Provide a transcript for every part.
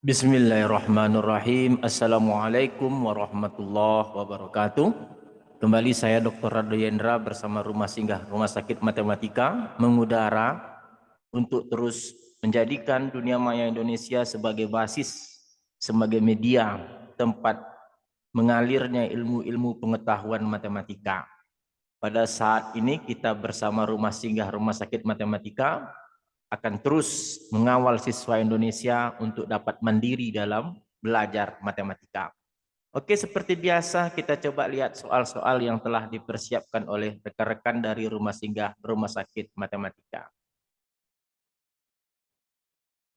Bismillahirrahmanirrahim. Assalamualaikum warahmatullahi wabarakatuh. Kembali saya Dr. Rado Yendra bersama Rumah Singgah Rumah Sakit Matematika mengudara untuk terus menjadikan dunia maya Indonesia sebagai basis, sebagai media tempat mengalirnya ilmu-ilmu pengetahuan matematika. Pada saat ini kita bersama Rumah Singgah Rumah Sakit Matematika akan terus mengawal siswa Indonesia untuk dapat mandiri dalam belajar matematika. Oke, seperti biasa kita coba lihat soal-soal yang telah dipersiapkan oleh rekan-rekan dari Rumah Singgah Rumah Sakit Matematika.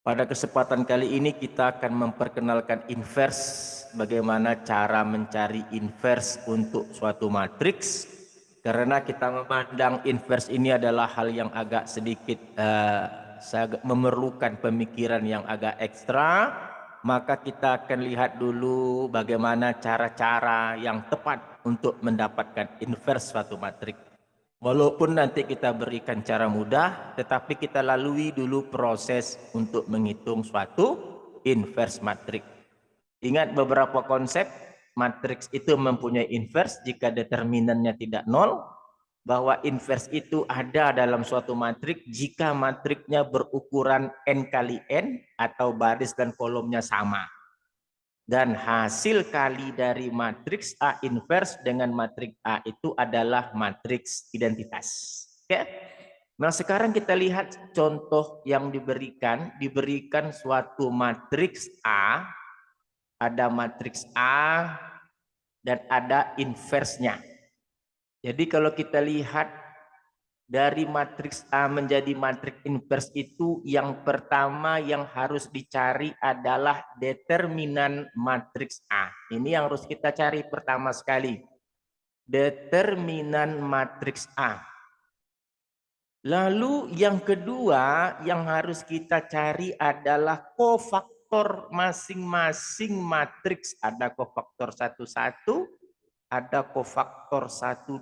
Pada kesempatan kali ini kita akan memperkenalkan inverse, bagaimana cara mencari inverse untuk suatu matriks. Karena kita memandang inverse ini adalah hal yang agak sedikit memerlukan pemikiran yang agak ekstra, maka kita akan lihat dulu bagaimana cara-cara yang tepat untuk mendapatkan inverse suatu matriks. Walaupun nanti kita berikan cara mudah, tetapi kita lalui dulu proses untuk menghitung suatu inverse matriks. Ingat beberapa konsep, matriks itu mempunyai inverse jika determinannya tidak nol, bahwa inverse itu ada dalam suatu matriks jika matriksnya berukuran n kali n atau baris dan kolomnya sama. Dan hasil kali dari matriks A inverse dengan matriks A itu adalah matriks identitas. Oke? Nah, sekarang kita lihat contoh yang diberikan suatu matriks A, ada matriks A dan ada inverse-nya. Jadi kalau kita lihat dari matriks A menjadi matriks inverse itu, yang pertama yang harus dicari adalah determinan matriks A. Ini yang harus kita cari pertama sekali. Determinan matriks A. Lalu yang kedua yang harus kita cari adalah kofaktor masing-masing matriks. Ada kofaktor 11, ada kofaktor 12,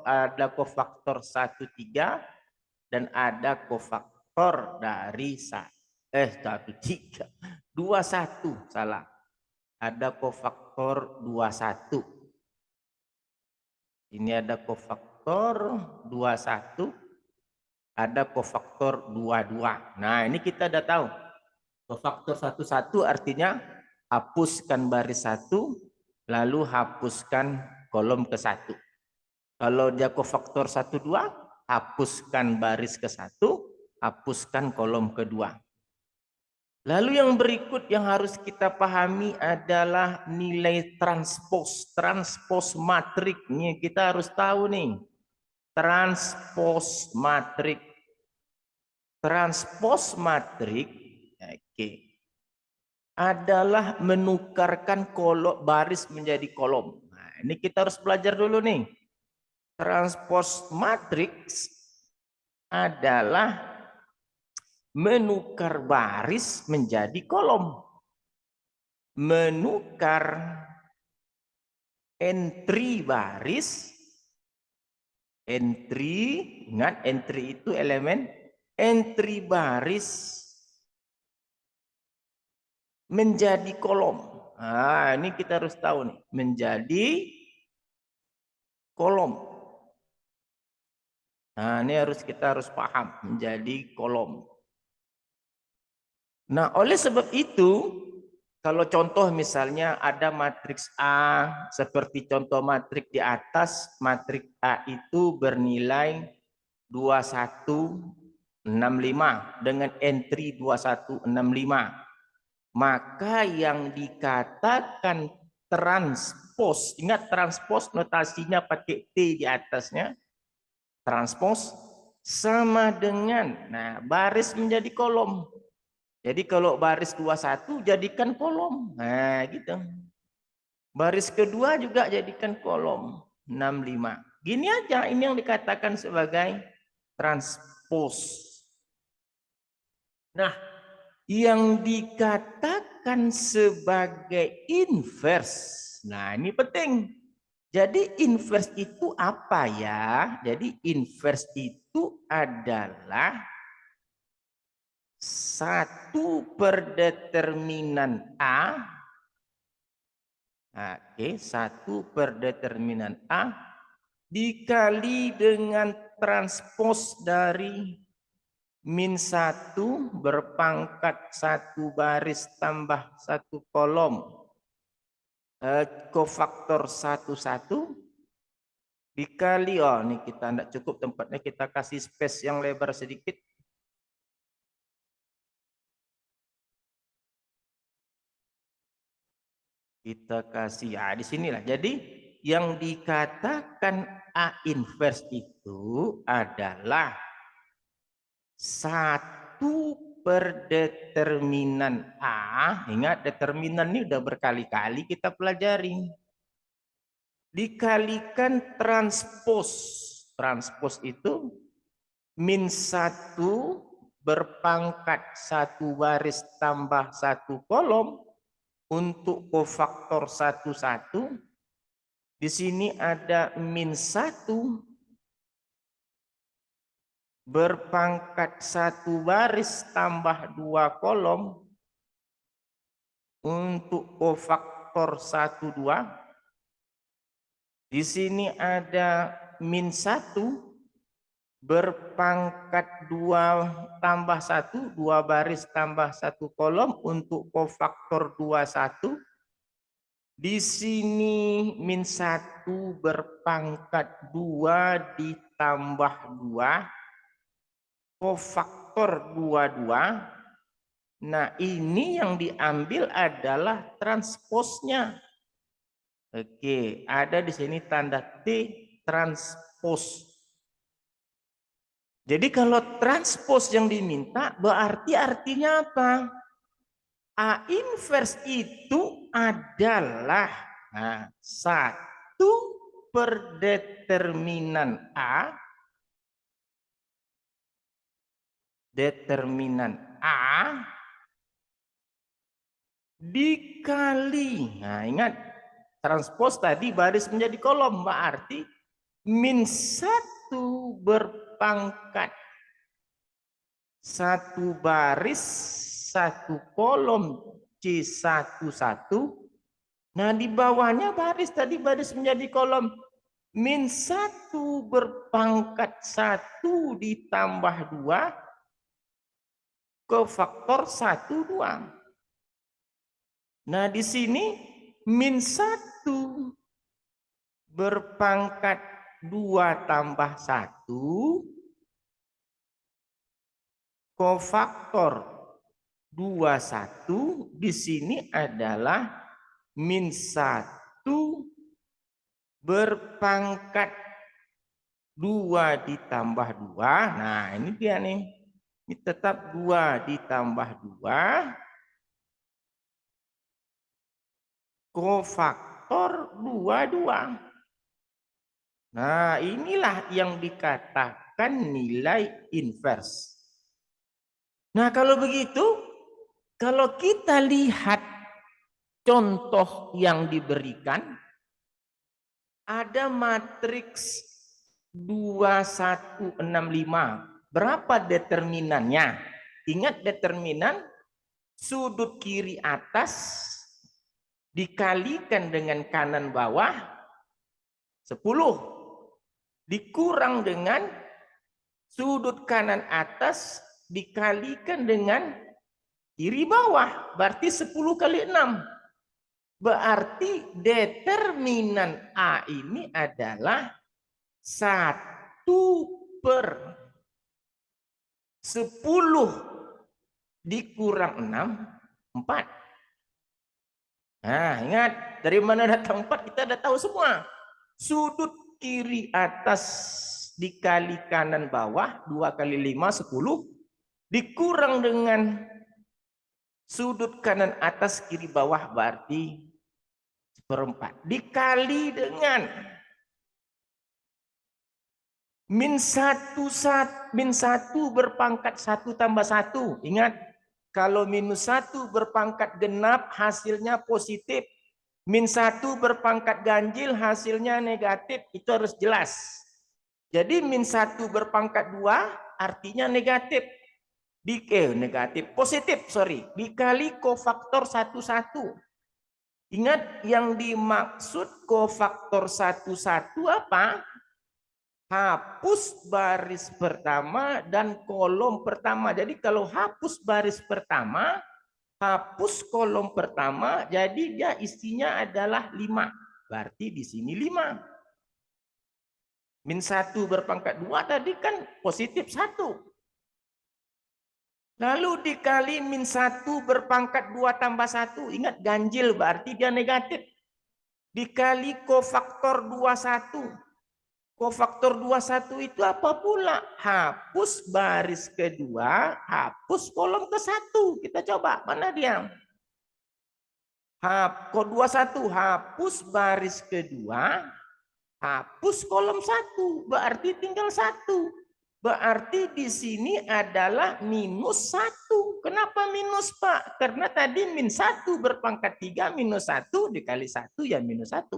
ada kofaktor 13, dan ada kofaktor dari 21, salah. Ada kofaktor 21. Ini ada kofaktor 21, ada kofaktor 22. Nah, ini kita udah tahu. Kofaktor 11 artinya hapuskan baris 1, lalu hapuskan kolom ke-1. Kalau dia kofaktor 12, hapuskan baris ke-1, hapuskan kolom ke-2. Lalu yang berikut yang harus kita pahami adalah nilai transpos. Transpos matrik. Nih kita harus tahu nih. Transpos matrik. Transpos matrik adalah menukarkan kolom baris menjadi kolom. Nah, ini kita harus belajar dulu nih. Transpos matriks adalah menukar baris menjadi kolom. Menukar entry baris. Entry, ingat entry itu elemen. Entry baris menjadi kolom. Nah, ini kita harus tahu nih. Menjadi kolom. Nah, ini kita harus paham. Menjadi kolom. Nah, oleh sebab itu, kalau contoh misalnya ada matriks A, seperti contoh matriks di atas, matriks A itu bernilai 2165 dengan entry 2165. Maka yang dikatakan transpos, ingat transpos notasinya pakai T di atasnya, transpos sama dengan, nah baris menjadi kolom. Jadi kalau baris 21 jadikan kolom, nah gitu. Baris kedua juga jadikan kolom, 65. Gini aja, ini yang dikatakan sebagai transpos. Nah, yang dikatakan sebagai inverse. Nah, ini penting. Jadi inverse itu apa ya? Jadi inverse itu adalah 1 per determinan A. Oke, 1 per determinan A dikali dengan transpos dari min 1 berpangkat 1 baris tambah 1 kolom kofaktor 1 dikali, oh ini kita tidak cukup tempatnya, kita kasih space yang lebar sedikit. Kita kasih di sinilah. Jadi yang dikatakan A inverse itu adalah 1 per determinan A. Ingat, determinan ini udah berkali-kali kita pelajari. Dikalikan transpos. Transpos itu min 1 berpangkat 1 baris tambah 1 kolom untuk kofaktor 1 di sini ada min 1 berpangkat 1 baris tambah 2 kolom untuk kofaktor 1 2. Di sini ada min 1 berpangkat 2 tambah 1, 2 baris tambah 1 kolom untuk kofaktor 2 1. Di sini min 1 berpangkat 2 ditambah 2 kofaktor 2 2. Nah, ini yang diambil adalah transposnya. Oke, ada di sini tanda T transpos. Jadi kalau transpos yang diminta berarti artinya apa? A inverse itu adalah 1 per determinan A dikali. Nah, ingat transpos tadi baris menjadi kolom, berarti min 1 berpangkat 1 baris 1 kolom C11. Nah, di bawahnya baris tadi baris menjadi kolom min 1 berpangkat 1 ditambah 2 kofaktor 1 2. Nah, di sini min 1 berpangkat 2 tambah 1 kofaktor 21 di sini adalah min 1 berpangkat 2 ditambah 2. Nah, ini dia nih. Ini tetap 2 ditambah 2 kofaktor 22. Nah, inilah yang dikatakan nilai inverse. Nah, kalau begitu, kalau kita lihat contoh yang diberikan, ada matriks 2165. Berapa determinannya? Ingat determinan sudut kiri atas dikalikan dengan kanan bawah 10 dikurang dengan sudut kanan atas dikalikan dengan kiri bawah, berarti 10 kali 6. Berarti determinan A ini adalah 1 per 10 dikurang 6, 4. Nah, ingat, dari mana datang 4 kita udah tahu semua. Sudut kiri atas dikali kanan bawah, 2 kali 5, 10. Dikurang dengan sudut kanan atas kiri bawah, berarti 1/4. Dikali dengan min 1 berpangkat 1 tambah 1. Ingat, kalau minus 1 berpangkat genap hasilnya positif. Min 1 berpangkat ganjil hasilnya negatif. Itu harus jelas. Jadi min 1 berpangkat 2 artinya negatif. Negatif, positif, sorry. Dikali kofaktor 1-1. Ingat yang dimaksud kofaktor 1-1 apa? Hapus baris pertama dan kolom pertama. Jadi kalau hapus baris pertama, hapus kolom pertama, jadi dia isinya adalah 5. Berarti di sini 5. Min 1 berpangkat 2 tadi kan positif 1. Lalu dikali min 1 berpangkat 2 tambah 1. Ingat ganjil berarti dia negatif. Dikali kofaktor 21. Kofaktor 21 itu apa pula? Hapus baris kedua, hapus kolom ke-1. Kita coba, mana dia? Kod 21, hapus baris kedua, hapus kolom 1. Berarti tinggal 1. Berarti di sini adalah minus 1. Kenapa minus, Pak? Karena tadi min 1 berpangkat 3, minus 1 dikali 1 ya minus 1.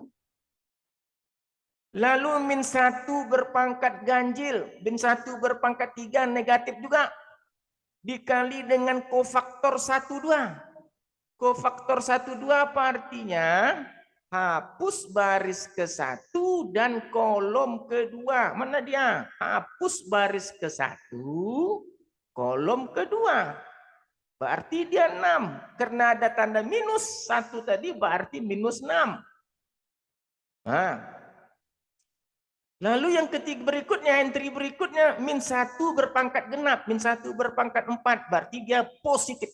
Lalu min 1 berpangkat ganjil, min 1 berpangkat 3 negatif juga. Dikali dengan kofaktor 1-2. Kofaktor 1-2 apa artinya? Hapus baris ke-1 dan kolom kedua. Mana dia? Hapus baris ke-1, kolom kedua. Berarti dia 6. Karena ada tanda minus 1 tadi berarti minus 6. Nah, lalu yang ketiga berikutnya, entry berikutnya, min 1 berpangkat genap, min 1 berpangkat 4, berarti dia positif.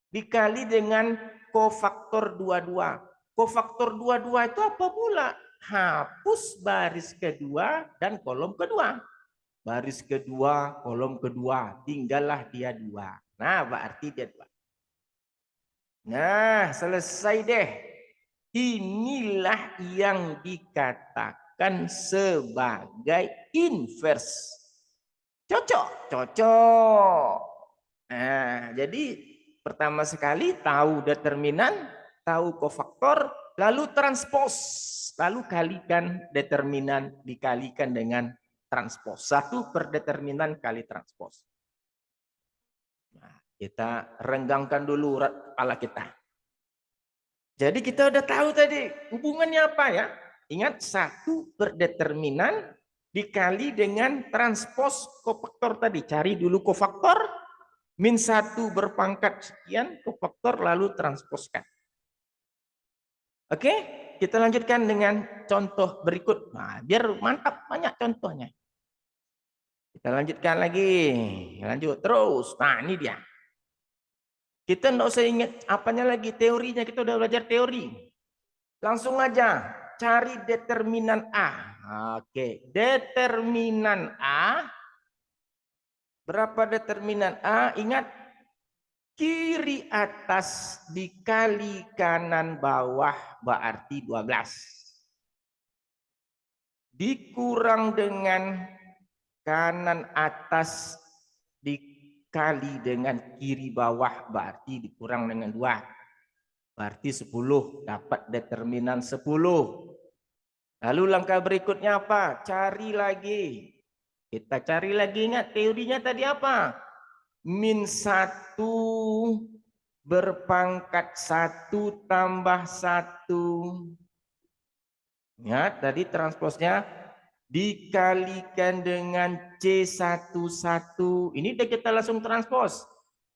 Dikali dengan kofaktor 22. Kofaktor 22 itu apa pula? Hapus baris kedua dan kolom kedua. Baris kedua, kolom kedua, tinggallah dia 2. Nah, berarti dia 2. Nah, selesai deh. Inilah yang dikatakan sebagai inverse. Cocok, cocok. Nah, jadi pertama sekali tahu determinan, tahu kofaktor, lalu transpos, lalu kalikan determinan dikalikan dengan transpos. 1 per determinan kali transpos. Nah, kita renggangkan dulu kepala kita. Jadi kita udah tahu tadi hubungannya apa ya? Ingat 1 per determinan dikali dengan transpos kofaktor tadi. Cari dulu kofaktor, min 1 berpangkat sekian, kofaktor lalu transposkan. Oke, kita lanjutkan dengan contoh berikut. Nah, biar mantap, banyak contohnya. Kita lanjutkan lagi. Lanjut terus. Nah, ini dia. Kita enggak usah ingat apanya lagi, teorinya. Kita udah belajar teori. Langsung aja cari determinan A. Oke, determinan A. Berapa determinan A? Ingat, kiri atas dikali kanan bawah berarti 12. Dikurang dengan kanan atas dikali dengan kiri bawah berarti dikurang dengan 2. Berarti 10. Dapat determinan 10. Lalu langkah berikutnya apa? Cari lagi. Kita cari lagi, ingat teorinya tadi apa? Min 1 berpangkat 1 tambah 1. Ingat tadi transposnya dikalikan dengan C11. Ini udah kita langsung transpos.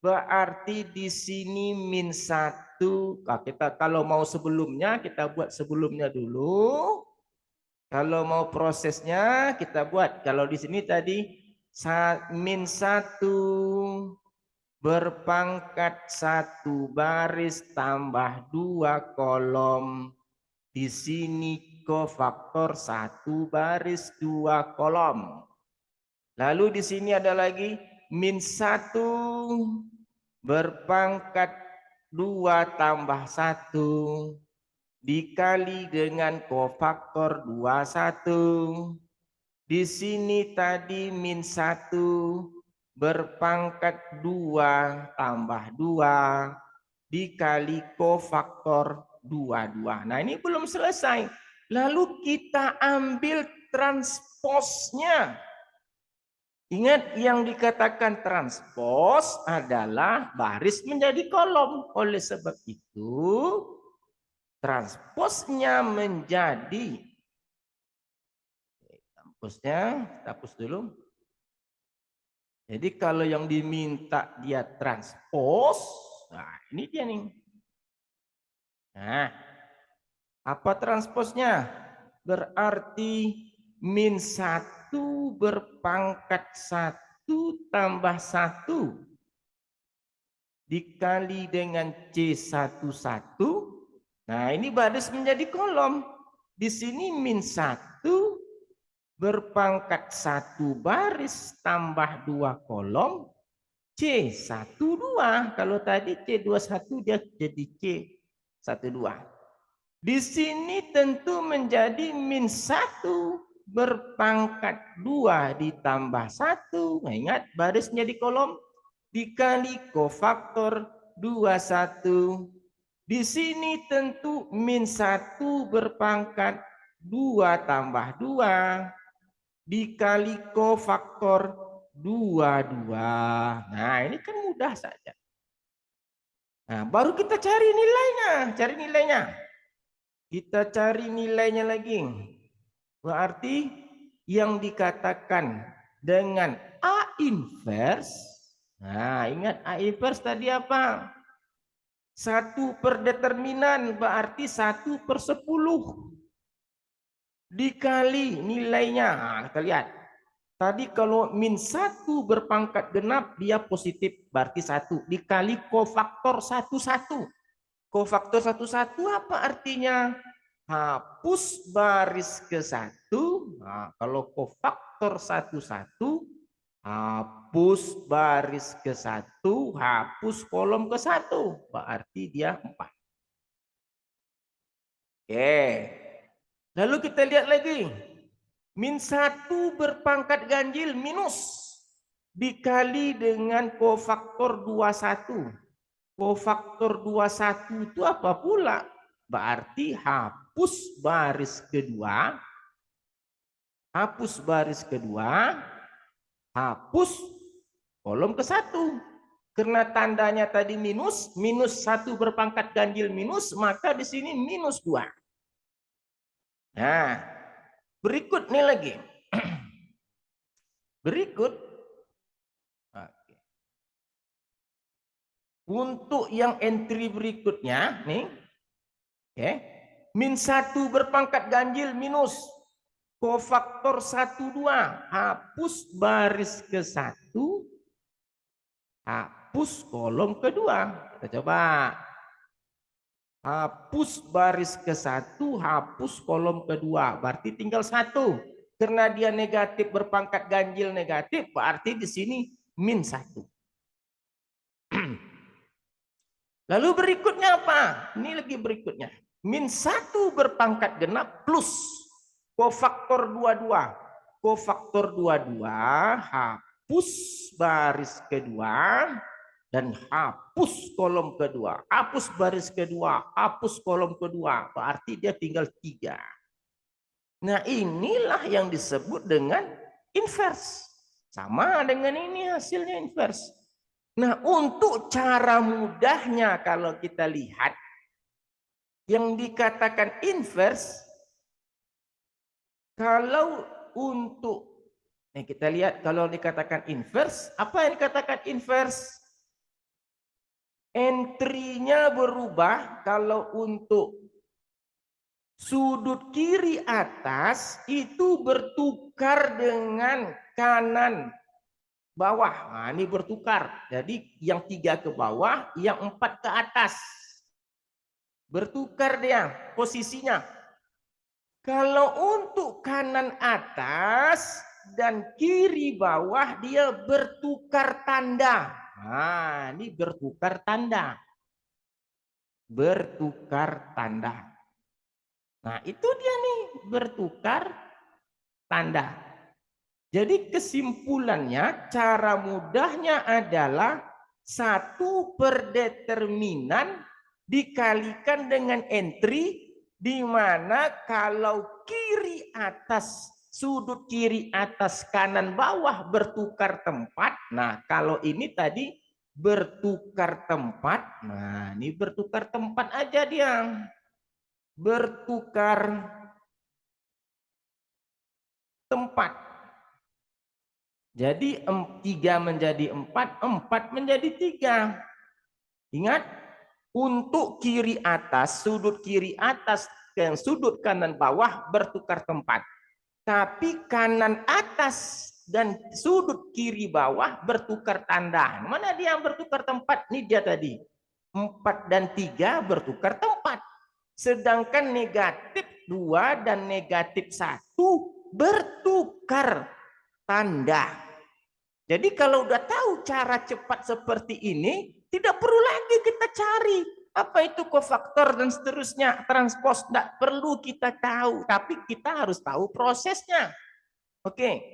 Berarti di sini min 1. Nah, kita kalau mau sebelumnya kita buat sebelumnya dulu. Kalau mau prosesnya kita buat. Kalau di sini tadi min 1 berpangkat 1 baris tambah 2 kolom. Di sini kofaktor 1 baris 2 kolom. Lalu di sini ada lagi min 1 berpangkat 2 tambah 1 dikali dengan kofaktor 21. Di sini tadi min 1 berpangkat 2 tambah 2 dikali kofaktor 22. Nah, ini belum selesai. Lalu kita ambil transposnya. Ingat, yang dikatakan transpose adalah baris menjadi kolom. Oleh sebab itu, transposnya menjadi, transposnya, kita hapus dulu. Jadi kalau yang diminta dia transpose, nah ini dia nih. Nah, apa transposnya? Berarti min 1 berpangkat 1 tambah 1 dikali dengan C11. Nah, ini baris menjadi kolom. Di sini min 1 berpangkat 1 baris tambah 2 kolom C12. Kalau tadi C21 dia jadi C12. Di sini tentu menjadi min 1 berpangkat 2 ditambah 1. Nah, ingat barisnya di kolom dikali kofaktor 21. Di sini tentu min 1 berpangkat 2 tambah 2 dikali kofaktor 22. Nah, ini kan mudah saja. Nah, baru kita cari nilainya. Kita cari nilainya lagi. Berarti yang dikatakan dengan A inverse. Nah, ingat A inverse tadi apa? 1 per determinan berarti 1/10. Dikali nilainya. Nah, kita lihat. Tadi kalau min 1 berpangkat genap dia positif berarti 1 dikali kofaktor 11. Kofaktor 11 apa artinya? Hapus baris ke 1. Nah, kalau kofaktor 11 hapus baris ke 1, hapus kolom ke 1, berarti dia 4. Oke. Lalu kita lihat lagi. Min 1 berpangkat ganjil minus dikali dengan kofaktor 21. Kofaktor 21 itu apa pula? Berarti hapus baris kedua, hapus kolom ke 1. Karena tandanya tadi minus 1 berpangkat ganjil minus, maka di sini minus 2. Nah, berikut nih lagi. Berikut. Untuk yang entry berikutnya nih. Oke. Min 1 berpangkat ganjil minus kofaktor 12. Hapus baris ke 1. Hapus kolom kedua. Kita coba. Hapus baris ke 1. Hapus kolom kedua. Berarti tinggal 1. Karena dia negatif berpangkat ganjil negatif. Berarti di sini min 1. Lalu berikutnya apa? Ini lagi berikutnya. Min 1 berpangkat genap plus kofaktor 22. Kofaktor 22 hapus baris kedua dan hapus kolom kedua. Hapus baris kedua, hapus kolom kedua. Berarti dia tinggal 3. Nah, inilah yang disebut dengan inverse. Sama dengan ini hasilnya inverse. Nah, untuk cara mudahnya kalau kita lihat yang dikatakan inverse, kalau untuk kita lihat kalau dikatakan inverse, apa yang dikatakan inverse? Entry-nya berubah kalau untuk sudut kiri atas itu bertukar dengan kanan bawah. Nah, ini bertukar. Jadi yang 3 ke bawah, yang 4 ke atas. Bertukar dia posisinya. Kalau untuk kanan atas dan kiri bawah dia bertukar tanda. Nah, ini bertukar tanda. Bertukar tanda. Nah, itu dia nih bertukar tanda. Jadi kesimpulannya, cara mudahnya adalah 1 per determinan dikalikan dengan entry, di mana kalau kiri atas sudut kiri atas kanan bawah bertukar tempat. Nah, kalau ini tadi bertukar tempat. Nah, ini bertukar tempat aja dia. Bertukar tempat. Jadi 3 menjadi 4, 4 menjadi 3. Ingat, untuk kiri atas, sudut kiri atas dan sudut kanan bawah bertukar tempat. Tapi kanan atas dan sudut kiri bawah bertukar tanda. Mana dia yang bertukar tempat? Ini dia tadi. 4 dan 3 bertukar tempat. Sedangkan negatif 2 dan negatif 1 bertukar tanda. Jadi kalau udah tahu cara cepat seperti ini, tidak perlu lagi kita cari apa itu kofaktor dan seterusnya, transpose, tidak perlu kita tahu, tapi kita harus tahu prosesnya. Oke,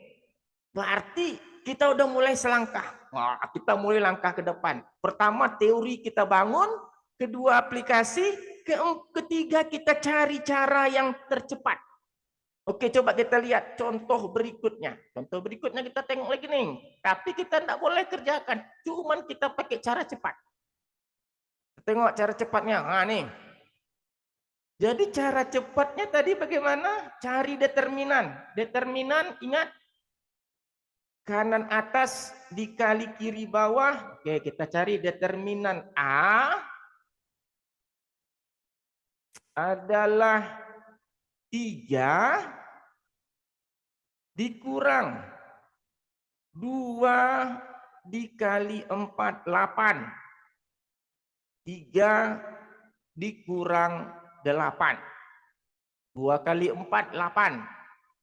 berarti kita udah mulai selangkah. Wah, kita mulai langkah ke depan. Pertama teori kita bangun, kedua aplikasi, ketiga kita cari cara yang tercepat. Oke, coba kita lihat contoh berikutnya. Contoh berikutnya kita tengok lagi nih. Tapi kita tidak boleh kerjakan. Cuman kita pakai cara cepat. Tengok cara cepatnya. Nah, nih. Jadi cara cepatnya tadi bagaimana? Cari determinan. Determinan, ingat. Kanan atas dikali kiri bawah. Oke, kita cari determinan A. Adalah 3 dikurang 2 dikali 4, 8. 3 dikurang 8. 2 kali 4, 8.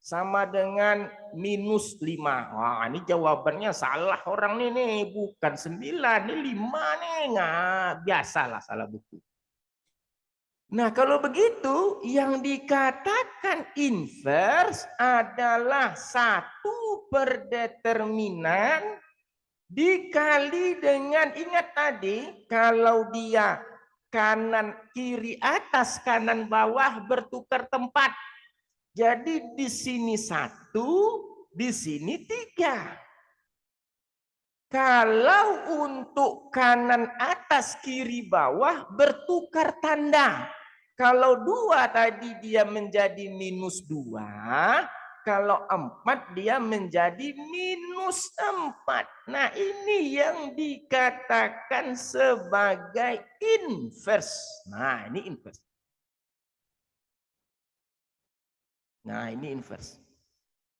Sama dengan minus 5. Wah, ini jawabannya salah orang nih. Bukan 9, ini 5 nih. Nah, biasalah salah buku. Nah, kalau begitu, yang dikatakan inverse adalah 1 per determinan dikali dengan, ingat tadi, kalau dia kanan kiri atas, kanan bawah bertukar tempat. Jadi di sini 1, di sini 3. Kalau untuk kanan atas, kiri bawah bertukar tanda. Kalau 2 tadi dia menjadi minus 2. Kalau 4 dia menjadi minus 4. Nah, ini yang dikatakan sebagai inverse. Nah, ini inverse. Nah, ini inverse.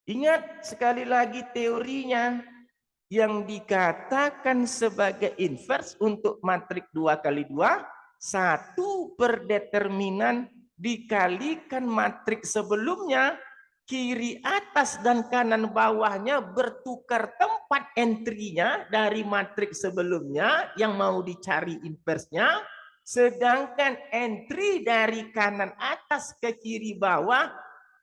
Ingat sekali lagi teorinya. Yang dikatakan sebagai inverse untuk matrik 2 kali 2, 1 per determinan dikalikan matrik sebelumnya, kiri atas dan kanan bawahnya bertukar tempat entry-nya dari matrik sebelumnya yang mau dicari inverse-nya, sedangkan entry dari kanan atas ke kiri bawah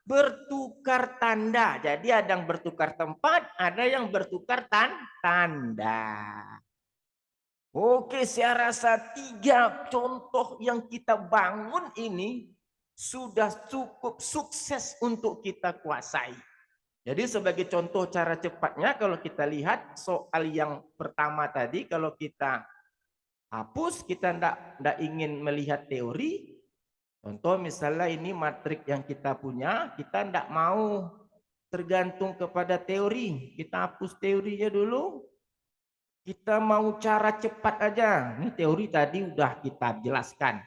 bertukar tanda. Jadi ada yang bertukar tempat, ada yang bertukar tanda. Oke, saya rasa 3 contoh yang kita bangun ini sudah cukup sukses untuk kita kuasai. Jadi sebagai contoh cara cepatnya, kalau kita lihat soal yang pertama tadi, kalau kita hapus, kita tidak ingin melihat teori. Contoh misalnya ini matrik yang kita punya, kita tidak mau tergantung kepada teori. Kita hapus teorinya dulu. Kita mau cara cepat aja. Ini teori tadi udah kita jelaskan.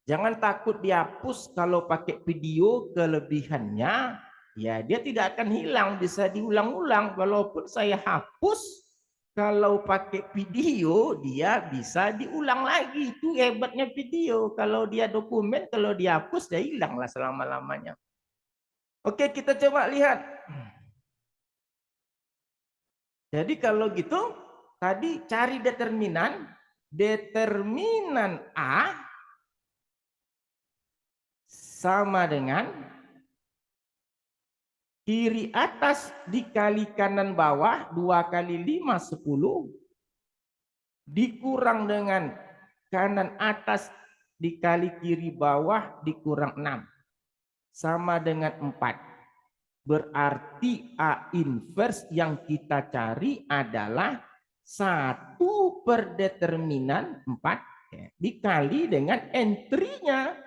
Jangan takut dihapus, kalau pakai video kelebihannya, ya dia tidak akan hilang, bisa diulang-ulang. Walaupun saya hapus, kalau pakai video dia bisa diulang lagi. Itu hebatnya video. Kalau dia dokumen, kalau dihapus dia hilanglah selama-lamanya. Oke, kita coba lihat. Jadi kalau gitu, tadi cari determinan. Determinan A sama dengan kiri atas dikali kanan bawah 2 kali 5, 10. Dikurang dengan kanan atas dikali kiri bawah dikurang 6. Sama dengan 4. Berarti A inverse yang kita cari adalah 1 per determinan 4 dikali dengan entry-nya.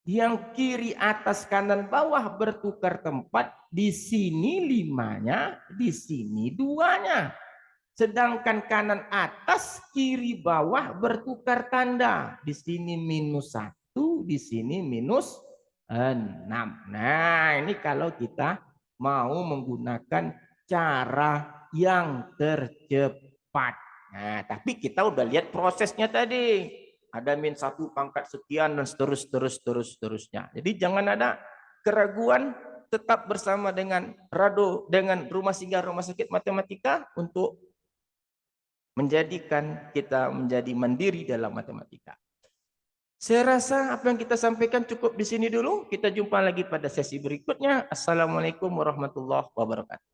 Yang kiri atas kanan bawah bertukar tempat, di sini 5-nya, di sini 2-nya. Sedangkan kanan atas kiri bawah bertukar tanda, di sini -1, di sini -6. Nah, ini kalau kita mau menggunakan cara yang tercepat. Nah, tapi kita udah lihat prosesnya tadi. Ada -1 pangkat sekian dan seterusnya. Jadi jangan ada keraguan, tetap bersama dengan Rado, dengan Rumah Singgah Rumah Sakit Matematika untuk menjadikan kita menjadi mandiri dalam matematika. Saya rasa apa yang kita sampaikan cukup di sini dulu. Kita jumpa lagi pada sesi berikutnya. Assalamualaikum warahmatullahi wabarakatuh.